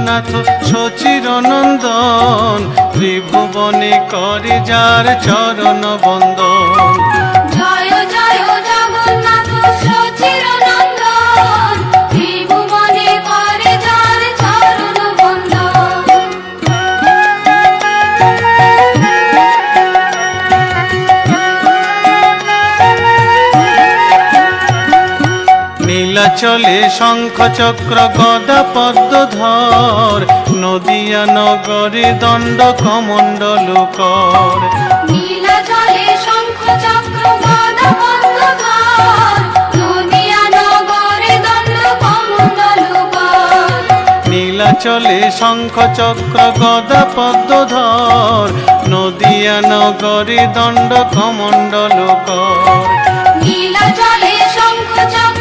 নাথ সচির নন্দন, ত্রিভুবনে করে যার চরণ বন্দন। জয় জয় জগন্নাথ সচির নন্দন, ত্রিভুবনে করে যার চরণ বন্দন। নীলাচলে শঙ্খ চক্র গদা পদ্মধর, নদিয়া নগরে দণ্ড কমণ্ডল কর। নীলাচলে শঙ্খ চক্র গদা পদ্মধর, নদিয়া নগরে দণ্ড কমণ্ডল কর। নীলাচলে শঙ্খ চক্র গদা পদ্মধর, নদিয়া নগরে দণ্ড কমণ্ডল কর। নীলাচলে শঙ্খ চক্র